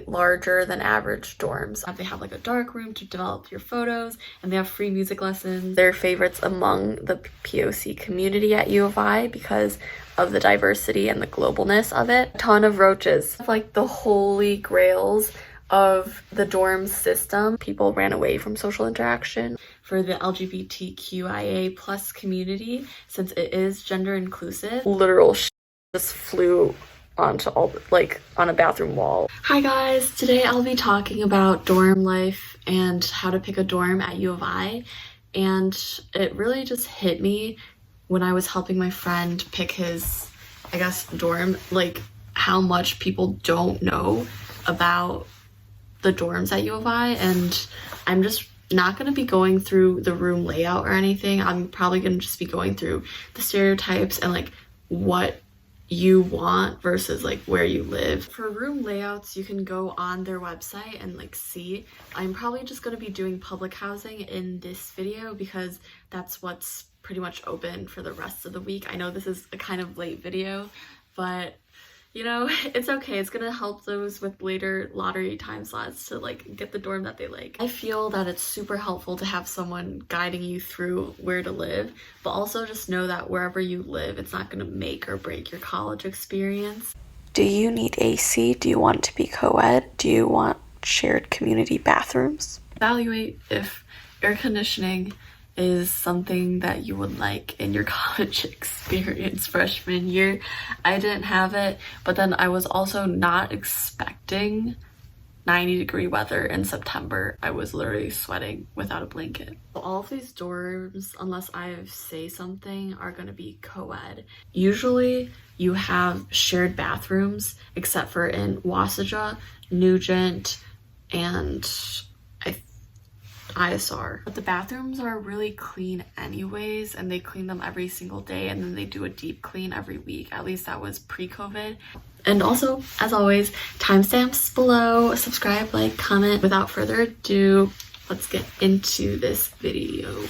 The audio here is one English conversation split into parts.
larger than average dorms. They have like a dark room to develop your photos, and they have free music lessons. They're favorites among the POC community at U of I because of the diversity and the globalness of it. A ton of roaches, like the holy grails of the dorm system. People ran away from social interaction. For the LGBTQIA plus community, since it is gender inclusive, literal just flew onto on a bathroom wall. Hi guys, today I'll be talking about dorm life and how to pick a dorm at U of I, and it really just hit me when I was helping my friend pick his, I guess, dorm, like how much people don't know about the dorms at U of I. And I'm just not going to be going through the room layout or anything. I'm probably going to just be going through the stereotypes and like what you want versus like where you live. For room layouts, you can go on their website and like see. I'm probably just going to be doing public housing in this video because that's what's pretty much open for the rest of the week. I know this is a kind of late video, but you know, it's okay. It's gonna help those with later lottery time slots to like get the dorm that they like. I feel that it's super helpful to have someone guiding you through where to live, but also just know that wherever you live, it's not gonna make or break your college experience. Do you need AC? Do you want it to be co-ed? Do you want shared community bathrooms? Evaluate if air conditioning is something that you would like in your college experience freshman year. I didn't have it, but then I was also not expecting 90-degree weather in September. I was literally sweating without a blanket. All of these dorms, unless I say something, are going to be co-ed. Usually you have shared bathrooms, except for in Wassaja, Nugent, and ISR. But the bathrooms are really clean anyways, and they clean them every single day, and then they do a deep clean every week. At least that was pre-COVID. And also, as always, timestamps below. Subscribe, like, comment. Without further ado, let's get into this video.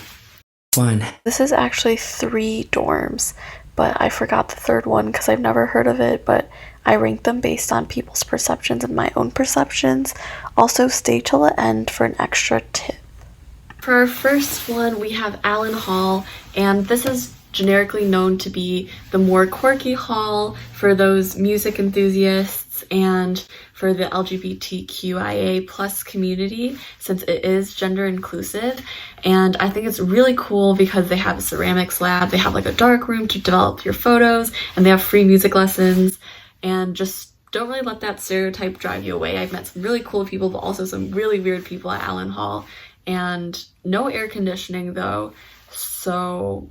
One. This is actually 3 dorms, but I forgot the third one because I've never heard of it, but I rank them based on people's perceptions and my own perceptions. Also, stay till the end for an extra tip. For our first one, we have Allen Hall, and this is generically known to be the more quirky hall for those music enthusiasts and for the LGBTQIA plus community, since it is gender inclusive. And I think it's really cool because they have a ceramics lab, they have like a dark room to develop your photos, and they have free music lessons. And just don't really let that stereotype drive you away. I've met some really cool people, but also some really weird people at Allen Hall. And no air conditioning though, so,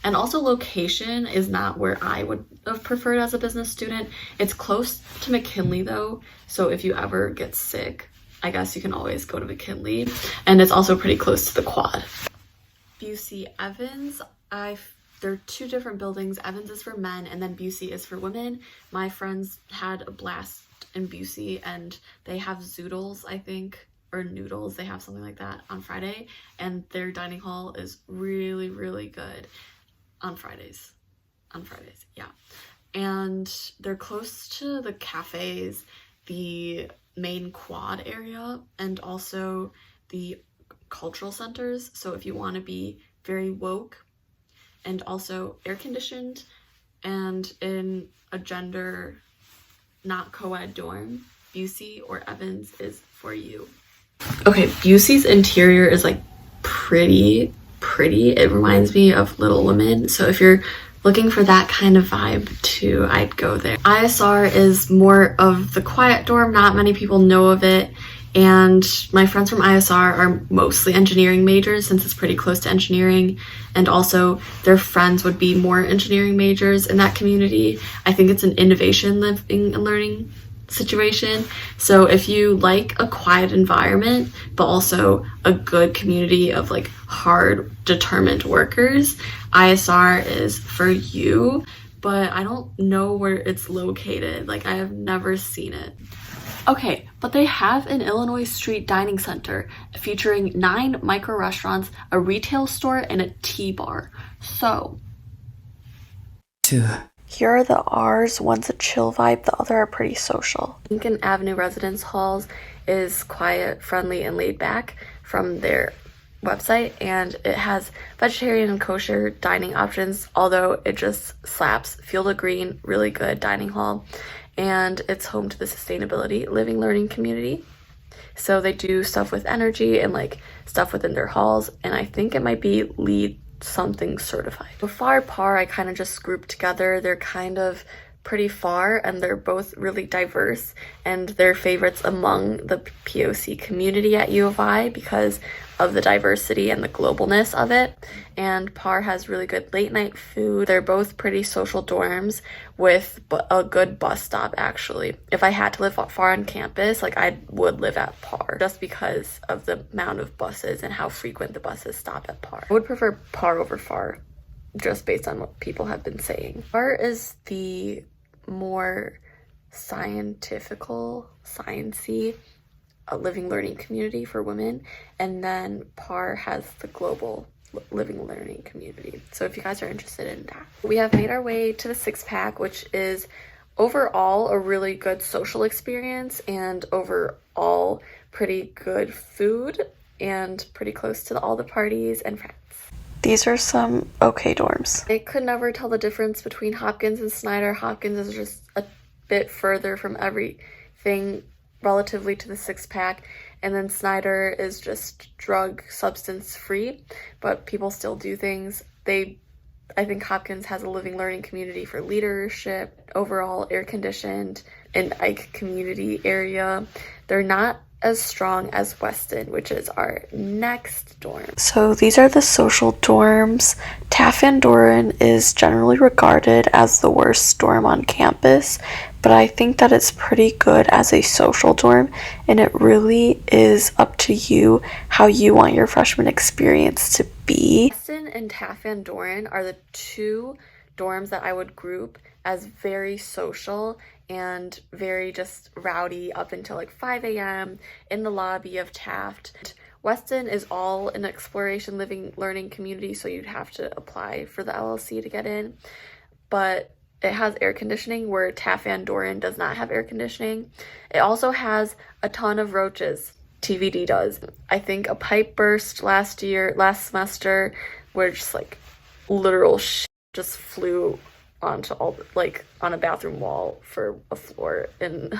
and also location is not where I would have preferred as a business student. It's close to McKinley though, so if you ever get sick, I guess you can always go to McKinley, and it's also pretty close to the quad. Busey Evans, there are 2 different buildings. Evans is for men and then Busey is for women. My friends had a blast in Busey, and they have zoodles, I think, or noodles, they have something like that on Friday, and their dining hall is really, really good on Fridays. Yeah. And they're close to the cafes, the main quad area, and also the cultural centers. So if you want to be very woke and also air conditioned and in a gender not co-ed dorm, Busey or Evans is for you. Okay, Busey's interior is like pretty. It reminds me of Little Women. So if you're looking for that kind of vibe too, I'd go there. ISR is more of the quiet dorm. Not many people know of it. And my friends from ISR are mostly engineering majors since it's pretty close to engineering. And also their friends would be more engineering majors in that community. I think it's an innovation living and learning situation. So if you like a quiet environment but also a good community of like hard determined workers, ISR is for you. But I don't know where it's located. Like, I have never seen it. Okay, but they have an Illinois Street dining center featuring 9 micro restaurants, a retail store, and a tea bar. So 2. Here are the R's. One's a chill vibe, the other are pretty social. Lincoln Avenue Residence Halls is quiet, friendly, and laid back from their website, and it has vegetarian and kosher dining options, although it just slaps. Field of Green, really good dining hall, and it's home to the sustainability living learning community. So they do stuff with energy and like stuff within their halls, and I think it might be LEED something certified. So FAR, PAR, I kind of just grouped together. They're kind of pretty far, and they're both really diverse, and they're favorites among the POC community at U of I because of the diversity and the globalness of it. And PAR has really good late night food. They're both pretty social dorms with a good bus stop, actually. If I had to live far on campus, like I would live at PAR just because of the amount of buses and how frequent the buses stop at PAR. I would prefer PAR over FAR just based on what people have been saying. PAR is the more sciencey a living learning community for women, and then PAR has the global living learning community. So if you guys are interested in that. We have made our way to the six pack, which is overall a really good social experience and overall pretty good food and pretty close to all the parties and friends. These are some okay dorms. I could never tell the difference between Hopkins and Snyder. Hopkins is just a bit further from everything relatively to the six pack, and then Snyder is just drug substance free, but people still do things. I think Hopkins has a living learning community for leadership, overall air conditioned, an Ike community area. They're not as strong as Weston, which is our next dorm. So these are the social dorms. Taft Van Doren is generally regarded as the worst dorm on campus, but I think that it's pretty good as a social dorm, and it really is up to you how you want your freshman experience to be. Weston and Taft Van Doren are the two dorms that I would group as very social and very just rowdy up until like 5 a.m. in the lobby of Taft. Weston is all an exploration living learning community, so you'd have to apply for the LLC to get in, but it has air conditioning where Taft Van Doren does not have air conditioning. It also has a ton of roaches. TVD does. I think a pipe burst last semester where just like literal shit just flew onto on a bathroom wall for a floor. And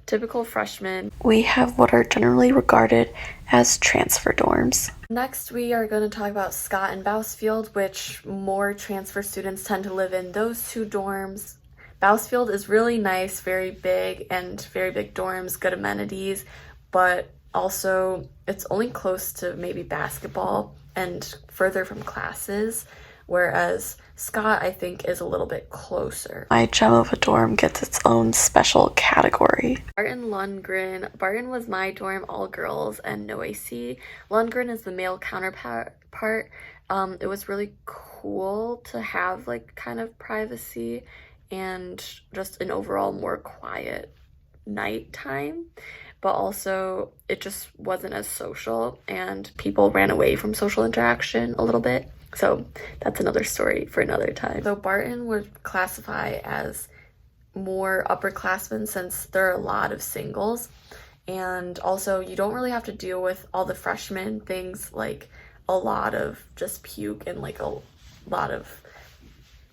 typical freshmen. We have what are generally regarded as transfer dorms. Next, we are going to talk about Scott and Bousfield, which more transfer students tend to live in those two dorms. Bousfield is really nice, very big dorms, good amenities, but also it's only close to maybe basketball and further from classes, whereas Scott, I think, is a little bit closer. My gem of a dorm gets its own special category. Barton Lundgren. Barton was my dorm, all girls and no AC. Lundgren is the male counterpart. It was really cool to have like kind of privacy and just an overall more quiet nighttime, but also it just wasn't as social and people ran away from social interaction a little bit. So that's another story for another time. So Barton would classify as more upperclassmen since there are a lot of singles, and also you don't really have to deal with all the freshman things like a lot of just puke and like a lot of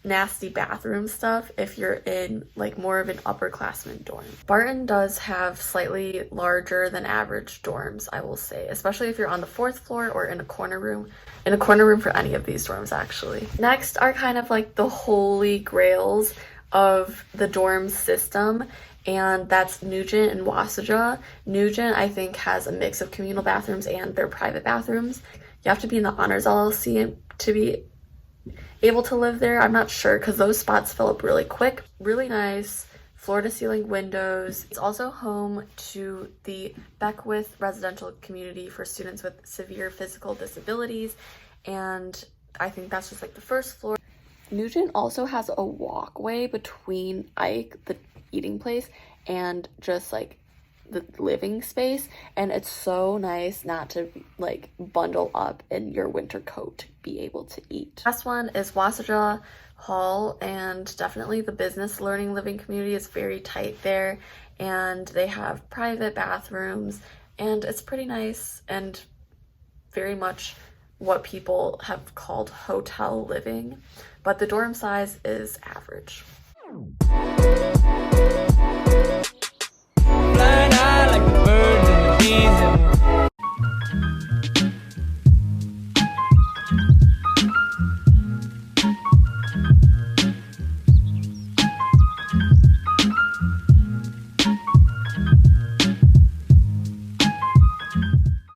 nasty bathroom stuff if you're in like more of an upperclassman dorm. Barton does have slightly larger than average dorms, I will say, especially if you're on the 4th floor or in a corner room for any of these dorms actually. Next are kind of like the holy grails of the dorm system, and that's Nugent and Wassaja. Nugent, I think, has a mix of communal bathrooms and their private bathrooms. You have to be in the honors LLC to be able to live there. I'm not sure because those spots fill up really quick. Really nice floor-to-ceiling windows. It's also home to the Beckwith residential community for students with severe physical disabilities, and I think that's just like the first floor. Nugent also has a walkway between Ike, the eating place, and just like the living space, and it's so nice not to like bundle up in your winter coat to be able to eat. Last one is Wassaja Hall, and definitely the business learning living community is very tight there, and they have private bathrooms, and it's pretty nice and very much what people have called hotel living, but the dorm size is average.